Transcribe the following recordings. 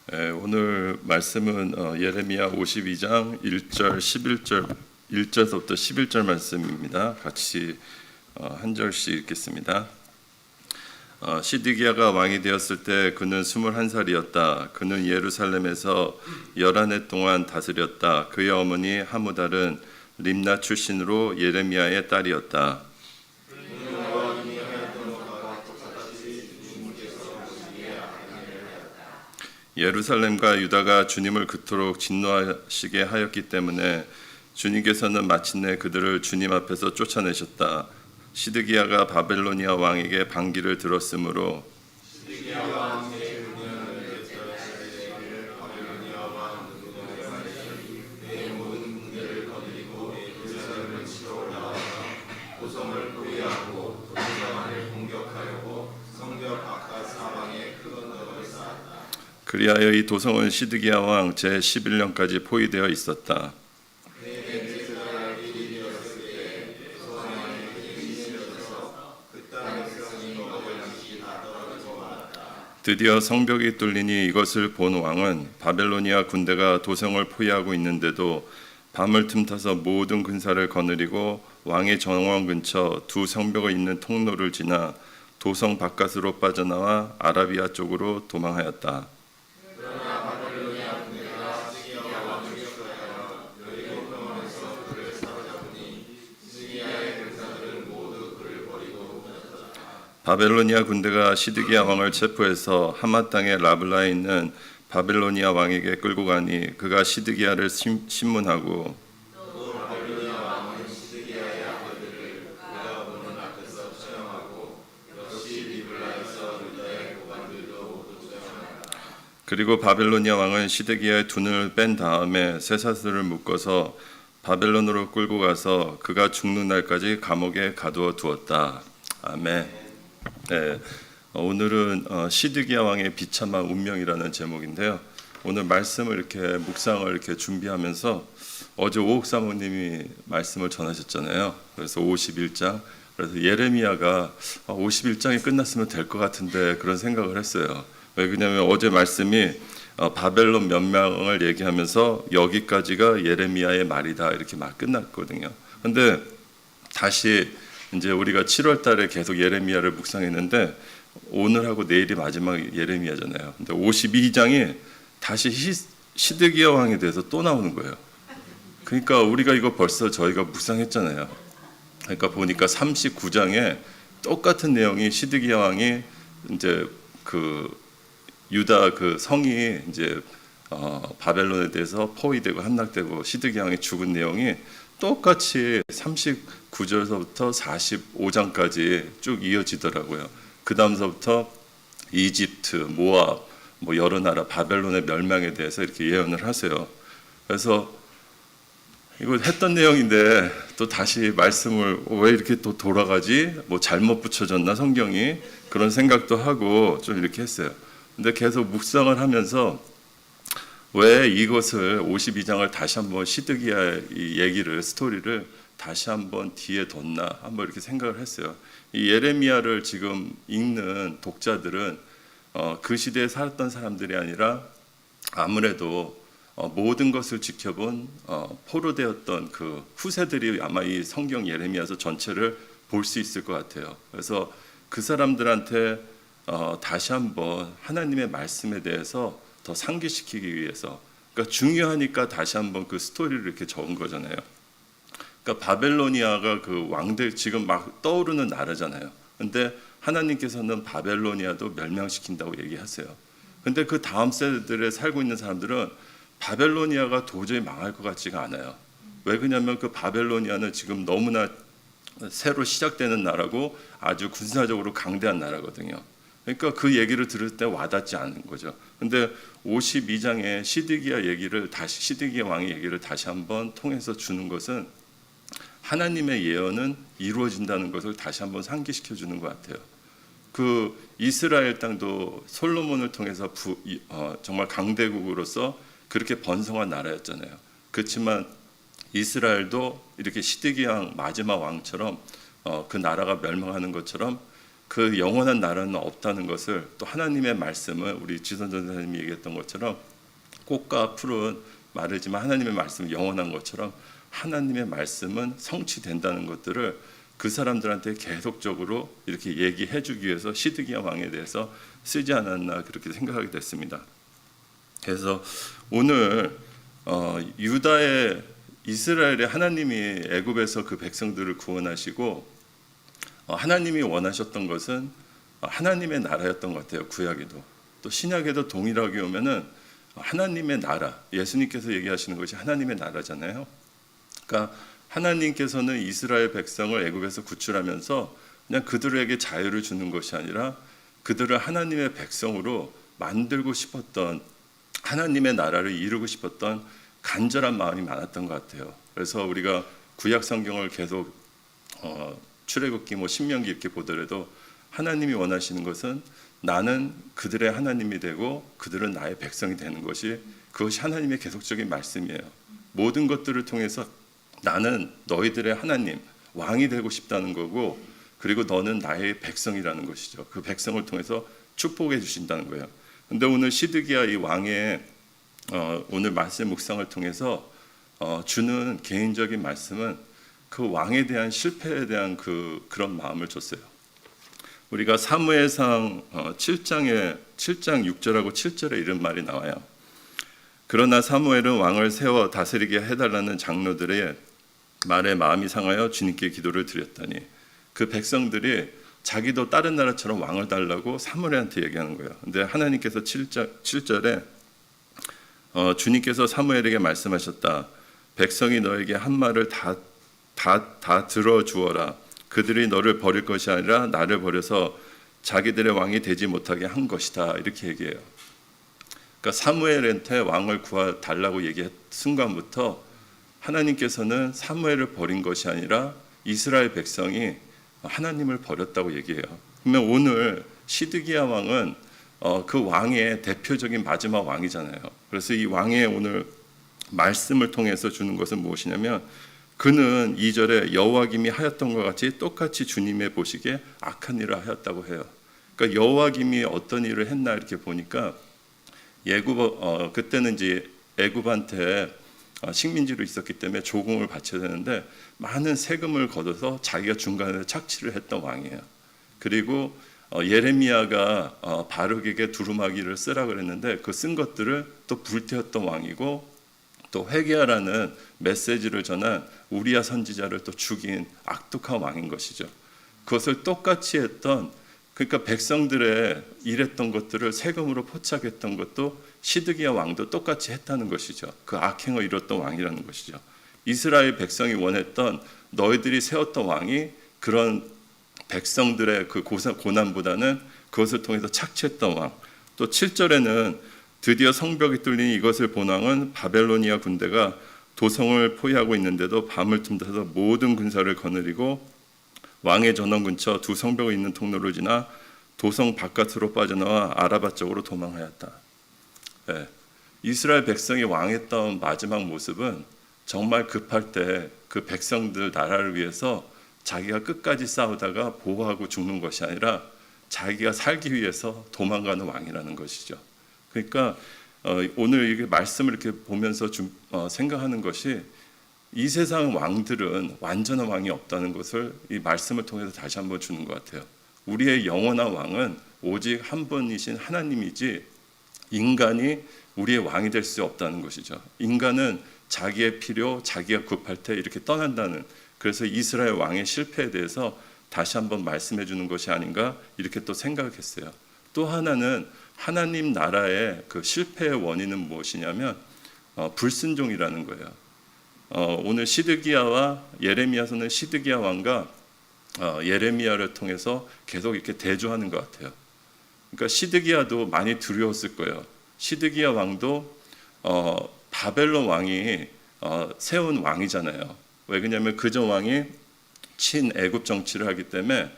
오늘 말씀은 예레미야 52장 1절 11절 1절부터 11절 말씀입니다. 같이 한 절씩 읽겠습니다. 시드기야가 왕이 되었을 때 그는 21살이었다. 그는 예루살렘에서 11해 동안 다스렸다. 그의 어머니 하무달은 림나 출신으로 예레미야의 딸이었다. 예루살렘과 유다가 주님을 그토록 진노하시게 하였기 때문에 주님께서는 마침내 그들을 주님 앞에서 쫓아내셨다. 시드기야가 바벨로니아 왕에게 반기를 들었으므로 그리하여 이 도성은 시드기야 왕 제11년까지 포위되어 있었다. 드디어 성벽이 뚫리니 이것을 본 왕은 바벨로니아 군대가 도성을 포위하고 있는데도 밤을 틈타서 모든 군사를 거느리고 왕의 정원 근처 두 성벽이 있는 통로를 지나 도성 바깥으로 빠져나와 아라비아 쪽으로 도망하였다. 바벨로니아 군대가 시드기야 왕을 체포해서 하맛 땅의 라블라에 있는 바벨로니아 왕에게 끌고 가니 그가 시드기야를 신문하고 그리고 바벨로니아 왕은 시드기야의 두 눈을 뺀 다음에 쇠사슬을 묶어서 바벨론으로 끌고 가서 그가 죽는 날까지 감옥에 가두어 두었다. 아멘. 네, 오늘은 시드기야 왕의 비참한 운명이라는 제목인데요. 오늘 말씀을 이렇게 묵상을 이렇게 준비하면서 어제 오옥 사모님이 말씀을 전하셨잖아요. 그래서 51장. 그래서 예레미야가 51장이 끝났으면 될 것 같은데 그런 생각을 했어요. 왜냐하면 어제 말씀이 바벨론 멸망을 얘기하면서 여기까지가 예레미야의 말이다 이렇게 막 끝났거든요. 근데 다시 이제 우리가 7월 달에 계속 예레미야를 묵상했는데 오늘하고 내일이 마지막 예레미야잖아요. 근데 52장이 다시 시드기야 왕에 대해서 또 나오는 거예요. 그러니까 우리가 이거 벌써 저희가 묵상했잖아요. 그러니까 보니까 39장에 똑같은 내용이 시드기야 왕이 이제 그 유다 그 성이 이제 바벨론에 대해서 포위되고 함락되고 시드기야 왕이 죽은 내용이 똑같이 39절서부터 45장까지 쭉 이어지더라고요. 그 다음서부터 이집트, 모압, 여러 나라 바벨론의 멸망에 대해서 이렇게 예언을 하세요. 그래서 이거 했던 내용인데 또 다시 말씀을 왜 이렇게 또 돌아가지? 잘못 붙여졌나 성경이? 그런 생각도 하고 좀 이렇게 했어요. 근데 계속 묵상을 하면서 왜 이것을 52장을 다시 한번 시드기야 이 얘기를 스토리를 다시 한번 뒤에 뒀나 한번 이렇게 생각을 했어요. 이 예레미야를 지금 읽는 독자들은 그 시대에 살았던 사람들이 아니라 아무래도 모든 것을 지켜본 포로되었던 그 후세들이 아마 이 성경 예레미야서 전체를 볼 수 있을 것 같아요. 그래서 그 사람들한테 다시 한번 하나님의 말씀에 대해서 더 상기시키기 위해서, 그러니까 중요하니까 다시 한번 그 스토리를 이렇게 적은 거잖아요. 그러니까 바벨로니아가 그 왕들 지금 막 떠오르는 나라잖아요. 근데 하나님께서는 바벨로니아도 멸망시킨다고 얘기하세요. 근데 그 다음 세대들에 살고 있는 사람들은 바벨로니아가 도저히 망할 것 같지가 않아요. 왜 그러냐면 그 바벨로니아는 지금 너무나 새로 시작되는 나라고 아주 군사적으로 강대한 나라거든요. 그러니까 그 얘기를 들을 때 와닿지 않은 거죠. 근데 52장의 시드기야 왕의 얘기를 다시 한번 통해서 주는 것은 하나님의 예언은 이루어진다는 것을 다시 한번 상기시켜 주는 것 같아요. 그 이스라엘 땅도 솔로몬을 통해서 정말 강대국으로서 그렇게 번성한 나라였잖아요. 그렇지만 이스라엘도 이렇게 시드기야 마지막 왕처럼 그 나라가 멸망하는 것처럼 그 영원한 나라는 없다는 것을 또 하나님의 말씀을 우리 지선 전사님이 얘기했던 것처럼 꽃과 풀은 마르지만 하나님의 말씀은 영원한 것처럼 하나님의 말씀은 성취된다는 것들을 그 사람들한테 계속적으로 이렇게 얘기해 주기 위해서 시드기야 왕에 대해서 쓰지 않았나 그렇게 생각하게 됐습니다. 그래서 오늘 유다의 이스라엘의 하나님이 애굽에서 그 백성들을 구원하시고 하나님이 원하셨던 것은 하나님의 나라였던 것 같아요. 구약에도 또 신약에도 동일하게 오면은 하나님의 나라, 예수님께서 얘기하시는 것이 하나님의 나라잖아요. 그러니까 하나님께서는 이스라엘 백성을 애굽에서 구출하면서 그냥 그들에게 자유를 주는 것이 아니라 그들을 하나님의 백성으로 만들고 싶었던, 하나님의 나라를 이루고 싶었던 간절한 마음이 많았던 것 같아요. 그래서 우리가 구약 성경을 계속 출애굽기, 신명기 이렇게 보더라도 하나님이 원하시는 것은 나는 그들의 하나님이 되고 그들은 나의 백성이 되는 것이, 그것이 하나님의 계속적인 말씀이에요. 모든 것들을 통해서 나는 너희들의 하나님, 왕이 되고 싶다는 거고, 그리고 너는 나의 백성이라는 것이죠. 그 백성을 통해서 축복해 주신다는 거예요. 근데 오늘 시드기야 이 왕의 오늘 말씀 묵상을 통해서 주는 개인적인 말씀은 그 왕에 대한 실패에 대한 그런 마음을 줬어요. 우리가 사무엘상 7장 6절하고 7절에 이런 말이 나와요. 그러나 사무엘은 왕을 세워 다스리게 해달라는 장로들의 말에 마음이 상하여 주님께 기도를 드렸더니, 그 백성들이 자기도 다른 나라처럼 왕을 달라고 사무엘한테 얘기하는 거예요. 근데 하나님께서 7절에 주님께서 사무엘에게 말씀하셨다. 백성이 너에게 한 말을 다 들어주어라. 그들이 너를 버릴 것이 아니라 나를 버려서 자기들의 왕이 되지 못하게 한 것이다. 이렇게 얘기해요. 그러니까 사무엘한테 왕을 구해달라고 얘기한 순간부터 하나님께서는 사무엘을 버린 것이 아니라 이스라엘 백성이 하나님을 버렸다고 얘기해요. 그러면 오늘 시드기야 왕은 그 왕의 대표적인 마지막 왕이잖아요. 그래서 이 왕의 오늘 말씀을 통해서 주는 것은 무엇이냐면, 그는 2절에 여호와김이 하였던 것 같이 똑같이 주님의 보시기에 악한 일을 하였다고 해요. 그러니까 여호와김이 어떤 일을 했나 이렇게 보니까 그때는 이제 애굽한테 식민지로 있었기 때문에 조공을 바쳐야 되는데 많은 세금을 걷어서 자기가 중간에 착취를 했던 왕이에요. 그리고 예레미야가 바룩에게 두루마기를 쓰라 그랬는데 그 쓴 것들을 또 불태웠던 왕이고, 또 회개하라는 메시지를 전한 우리야 선지자를 또 죽인 악독한 왕인 것이죠. 그것을 똑같이 했던, 그러니까 백성들의 일했던 것들을 세금으로 포착했던 것도 시드기야 왕도 똑같이 했다는 것이죠. 그 악행을 이뤘던 왕이라는 것이죠. 이스라엘 백성이 원했던, 너희들이 세웠던 왕이 그런 백성들의 그 고난보다는 그것을 통해서 착취했던 왕. 또 7절에는 드디어 성벽이 뚫린 이것을 본 왕은 바벨로니아 군대가 도성을 포위하고 있는데도 밤을 틈타서 모든 군사를 거느리고 왕의 전원 근처 두 성벽이 있는 통로를 지나 도성 바깥으로 빠져나와 아라바 쪽으로 도망하였다. 네. 이스라엘 백성이 왕했던 마지막 모습은 정말 급할 때 그 백성들 나라를 위해서 자기가 끝까지 싸우다가 보호하고 죽는 것이 아니라 자기가 살기 위해서 도망가는 왕이라는 것이죠. 그러니까 오늘 이게 말씀을 이렇게 보면서 생각하는 것이, 이 세상 왕들은 완전한 왕이 없다는 것을 이 말씀을 통해서 다시 한번 주는 것 같아요. 우리의 영원한 왕은 오직 한 분이신 하나님이지 인간이 우리의 왕이 될 수 없다는 것이죠. 인간은 자기의 필요, 자기가 급할 때 이렇게 떠난다는, 그래서 이스라엘 왕의 실패에 대해서 다시 한번 말씀해 주는 것이 아닌가 이렇게 또 생각했어요. 또 하나는 하나님 나라의 그 실패의 원인은 무엇이냐면 불순종이라는 거예요. 오늘 시드기야와 예레미야서는 시드기야 왕과 예레미야를 통해서 계속 이렇게 대조하는 것 같아요. 그러니까 시드기야도 많이 두려웠을 거예요. 시드기야 왕도 바벨론 왕이 세운 왕이잖아요. 왜 그러냐면 그전 왕이 친애굽 정치를 하기 때문에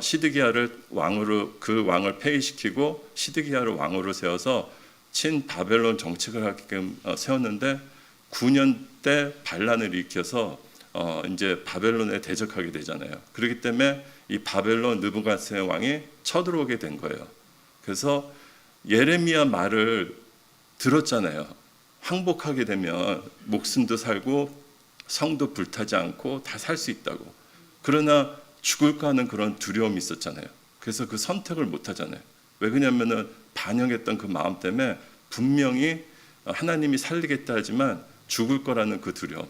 시드기야를 왕으로, 그 왕을 폐위시키고 시드기야를 왕으로 세워서 친 바벨론 정책을 하게끔 세웠는데 9년 때 반란을 일으켜서 이제 바벨론에 대적하게 되잖아요. 그렇기 때문에 이 바벨론 느부갓네살 왕이 쳐들어오게 된 거예요. 그래서 예레미야 말을 들었잖아요. 항복하게 되면 목숨도 살고 성도 불타지 않고 다 살 수 있다고. 그러나 죽을까 하는 그런 두려움이 있었잖아요. 그래서 그 선택을 못 하잖아요. 왜 그러냐면은 반영했던 그 마음 때문에 분명히 하나님이 살리겠다 하지만 죽을 거라는 그 두려움.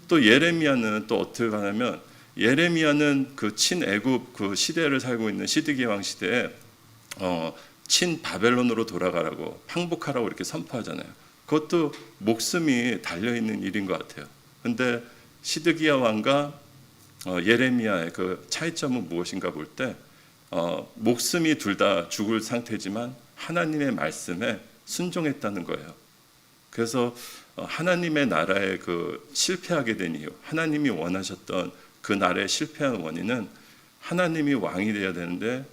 또 예레미야는 또 어떻게 가냐면 예레미야는 그 친애굽 그 시대를 살고 있는 시드기야 왕 시대에 친 바벨론으로 돌아가라고 항복하라고 이렇게 선포하잖아요. 그것도 목숨이 달려 있는 일인 것 같아요. 근데 시드기야 왕과 예레미야의 그 차이점은 무엇인가 볼 때 목숨이 둘 다 죽을 상태지만 하나님의 말씀에 순종했다는 거예요. 그래서 하나님의 나라에 그 실패하게 된 이유, 하나님이 원하셨던 그 나라의 실패한 원인은 하나님이 왕이 되어야 되는데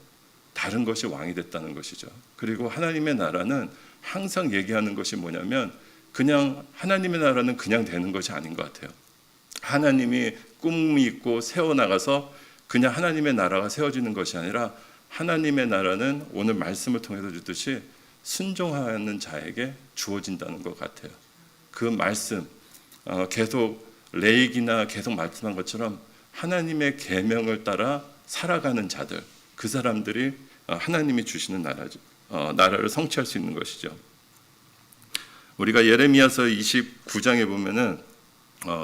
다른 것이 왕이 됐다는 것이죠. 그리고 하나님의 나라는 항상 얘기하는 것이 뭐냐면 그냥 하나님의 나라는 그냥 되는 것이 아닌 것 같아요. 하나님이 꿈이 있고 세워나가서 그냥 하나님의 나라가 세워지는 것이 아니라 하나님의 나라는 오늘 말씀을 통해서 주듯이 순종하는 자에게 주어진다는 것 같아요. 그 말씀 계속 레이기나 계속 말씀한 것처럼 하나님의 계명을 따라 살아가는 자들, 그 사람들이 하나님이 주시는 나라죠. 나라를 성취할 수 있는 것이죠. 우리가 예레미야서 29장에 보면은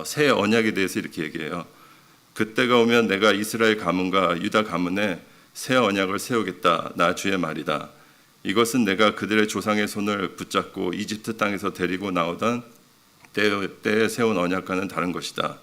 새 언약에 대해서 이렇게 얘기해요. 그때가 오면 내가 이스라엘 가문과 유다 가문에 새 언약을 세우겠다. 나 주의 말이다. 이것은 내가 그들의 조상의 손을 붙잡고 이집트 땅에서 데리고 나오던 때에 세운 언약과는 다른 것이다.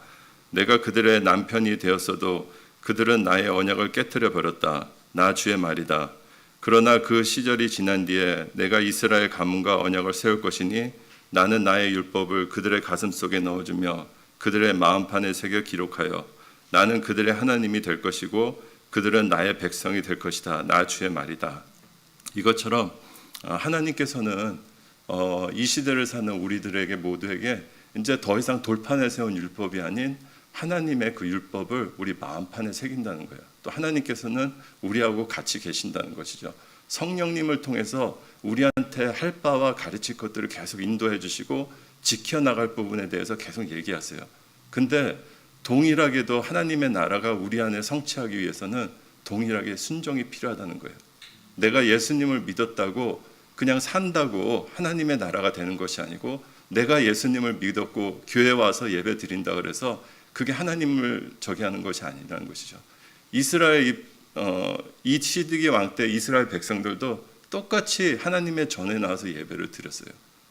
내가 그들의 남편이 되었어도 그들은 나의 언약을 깨트려 버렸다. 나 주의 말이다. 그러나 그 시절이 지난 뒤에 내가 이스라엘 가문과 언약을 세울 것이니 나는 나의 율법을 그들의 가슴 속에 넣어주며 그들의 마음판에 새겨 기록하여 나는 그들의 하나님이 될 것이고 그들은 나의 백성이 될 것이다. 나 주의 말이다. 이것처럼 하나님께서는 이 시대를 사는 우리들에게 모두에게 이제 더 이상 돌판에 세운 율법이 아닌 하나님의 그 율법을 우리 마음판에 새긴다는 거예요. 또 하나님께서는 우리하고 같이 계신다는 것이죠. 성령님을 통해서 우리한테 할 바와 가르칠 것들을 계속 인도해 주시고 지켜나갈 부분에 대해서 계속 얘기하세요. 근데 동일하게도 하나님의 나라가 우리 안에 성취하기 위해서는 동일하게 순종이 필요하다는 거예요. 내가 예수님을 믿었다고 그냥 산다고 하나님의 나라가 되는 것이 아니고 내가 예수님을 믿었고 교회 와서 예배 드린다 그래서 그게 하나님을 저기 하는 것이 아니라는 것이죠. 이스라엘 이 시드기야 왕 때 이스라엘 백성들도 똑같이 하나님의 전에 나와서 예배를 드렸어요.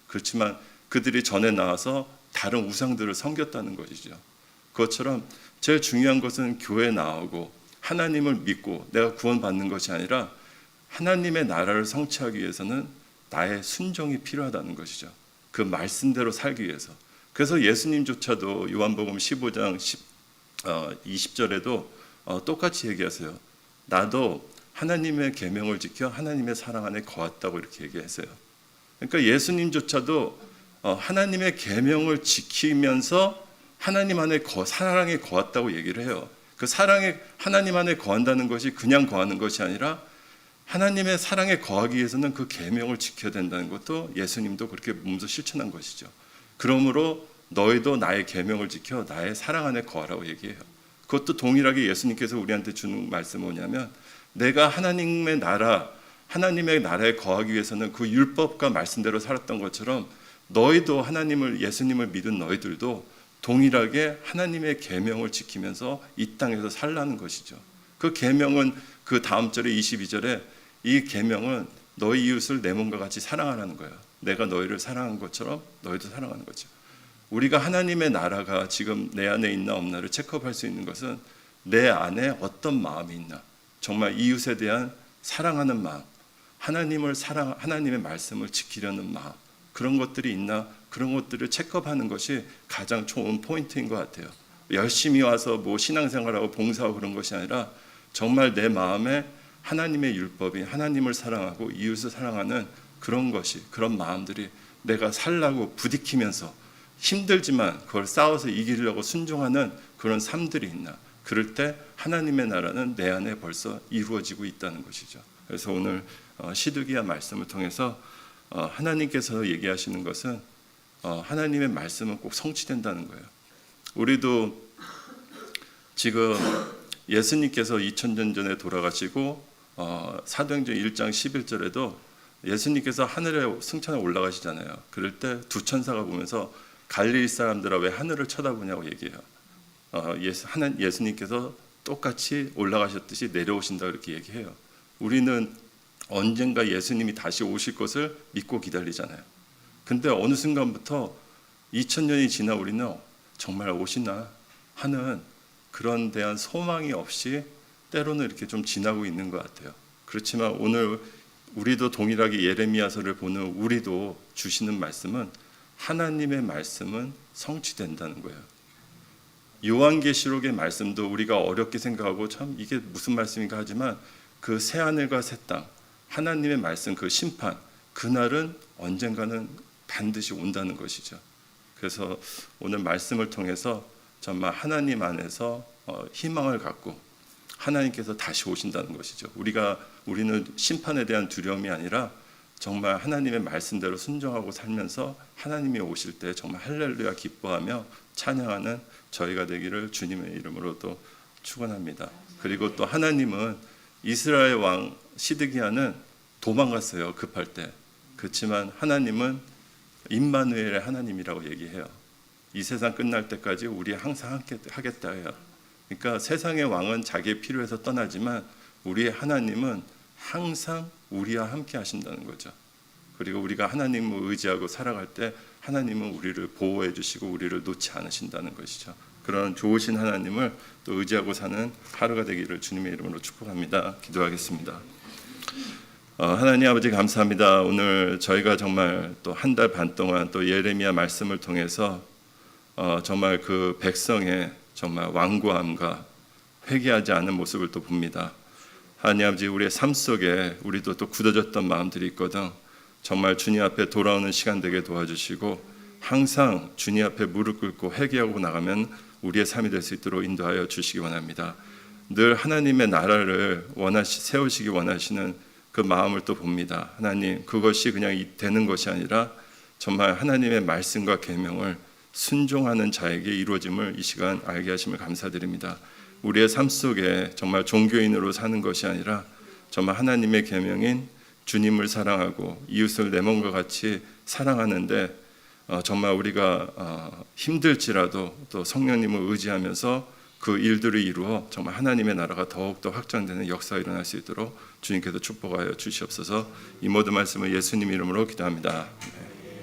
그렇지만 그들이 전에 나와서 다른 우상들을 섬겼다는 것이죠. 그것처럼 제일 중요한 것은 교회에 나오고 하나님을 믿고 내가 구원받는 것이 아니라 하나님의 나라를 성취하기 위해서는 나의 순종이 필요하다는 것이죠. 그 말씀대로 살기 위해서. 그래서 예수님조차도 요한복음 15장 20절에도 똑같이 얘기하세요. 나도 하나님의 계명을 지켜 하나님의 사랑 안에 거했다고 이렇게 얘기하세요. 그러니까 예수님조차도 하나님의 계명을 지키면서 하나님 안에 사랑에 거했다고 얘기를 해요. 그 사랑에 하나님 안에 거한다는 것이 그냥 거하는 것이 아니라 하나님의 사랑에 거하기 위해서는 그 계명을 지켜야 된다는 것도 예수님도 그렇게 몸소 실천한 것이죠. 그러므로 너희도 나의 계명을 지켜 나의 사랑 안에 거하라고 얘기해요. 그것도 동일하게 예수님께서 우리한테 주는 말씀은 뭐냐면 내가 하나님의 나라에 거하기 위해서는 그 율법과 말씀대로 살았던 것처럼 너희도 예수님을 믿은 너희들도 동일하게 하나님의 계명을 지키면서 이 땅에서 살라는 것이죠. 그 계명은 그 다음 절에 22절에 이 계명은 너희 이웃을 내 몸과 같이 사랑하라는 거예요. 내가 너희를 사랑한 것처럼 너희도 사랑하는 거죠. 우리가 하나님의 나라가 지금 내 안에 있나 없나를 체크업할 수 있는 것은 내 안에 어떤 마음이 있나, 정말 이웃에 대한 사랑하는 마음, 하나님의 말씀을 지키려는 마음, 그런 것들이 있나, 그런 것들을 체크업하는 것이 가장 좋은 포인트인 것 같아요. 열심히 와서 신앙생활하고 봉사하고 그런 것이 아니라 정말 내 마음에 하나님의 율법이 하나님을 사랑하고 이웃을 사랑하는 그런 마음들이 내가 살라고 부딪히면서 힘들지만 그걸 싸워서 이기려고 순종하는 그런 삶들이 있나, 그럴 때 하나님의 나라는 내 안에 벌써 이루어지고 있다는 것이죠. 그래서 오늘 시드기야 말씀을 통해서 하나님께서 얘기하시는 것은 하나님의 말씀은 꼭 성취된다는 거예요. 우리도 지금 예수님께서 2000년 전에 돌아가시고 사도행전 1장 11절에도 예수님께서 하늘에 승천에 올라가시잖아요. 그럴 때 두 천사가 보면서 갈릴리 사람들아 왜 하늘을 쳐다보냐고 얘기해요. 예수님께서 똑같이 올라가셨듯이 내려오신다 이렇게 얘기해요. 우리는 언젠가 예수님이 다시 오실 것을 믿고 기다리잖아요. 근데 어느 순간부터 2000년이 지나 우리는 정말 오시나 하는 그런 대한 소망이 없이 때로는 이렇게 좀 지나고 있는 것 같아요. 그렇지만 오늘 우리도 동일하게 예레미야서를 보는 우리도 주시는 말씀은 하나님의 말씀은 성취된다는 거예요. 요한계시록의 말씀도 우리가 어렵게 생각하고 참 이게 무슨 말씀인가 하지만 그 새하늘과 새 땅, 하나님의 말씀 그 심판, 그날은 언젠가는 반드시 온다는 것이죠. 그래서 오늘 말씀을 통해서 정말 하나님 안에서 희망을 갖고 하나님께서 다시 오신다는 것이죠. 우리는 심판에 대한 두려움이 아니라 정말 하나님의 말씀대로 순종하고 살면서 하나님이 오실 때 정말 할렐루야 기뻐하며 찬양하는 저희가 되기를 주님의 이름으로 또 축원합니다. 그리고 또 하나님은 이스라엘 왕 시드기야는 도망갔어요. 급할 때. 그렇지만 하나님은 임마누엘의 하나님이라고 얘기해요. 이 세상 끝날 때까지 우리 항상 함께 하겠다 해요. 그러니까 세상의 왕은 자기의 필요해서 떠나지만 우리의 하나님은 항상 우리와 함께 하신다는 거죠. 그리고 우리가 하나님을 의지하고 살아갈 때 하나님은 우리를 보호해 주시고 우리를 놓지 않으신다는 것이죠. 그런 좋으신 하나님을 또 의지하고 사는 하루가 되기를 주님의 이름으로 축복합니다. 기도하겠습니다. 하나님 아버지 감사합니다. 오늘 저희가 정말 또 한 달 반 동안 또 예레미야 말씀을 통해서 정말 그 백성의 정말 완고함과 회개하지 않은 모습을 또 봅니다. 하나님 아버지 우리의 삶 속에 우리도 또 굳어졌던 마음들이 있거든. 정말 주님 앞에 돌아오는 시간 되게 도와주시고 항상 주님 앞에 무릎 꿇고 회개하고 나가면 우리의 삶이 될 수 있도록 인도하여 주시기 원합니다. 늘 하나님의 나라를 세우시기 원하시는 그 마음을 또 봅니다. 하나님 그것이 그냥 되는 것이 아니라 정말 하나님의 말씀과 계명을 순종하는 자에게 이루어짐을 이 시간 알게 하심을 감사드립니다. 우리의 삶 속에 정말 종교인으로 사는 것이 아니라 정말 하나님의 계명인 주님을 사랑하고 이웃을 내 몸과 같이 사랑하는데 정말 우리가 힘들지라도 또 성령님을 의지하면서 그 일들을 이루어 정말 하나님의 나라가 더욱더 확장되는 역사가 일어날 수 있도록 주님께서 축복하여 주시옵소서. 이 모든 말씀을 예수님 이름으로 기도합니다.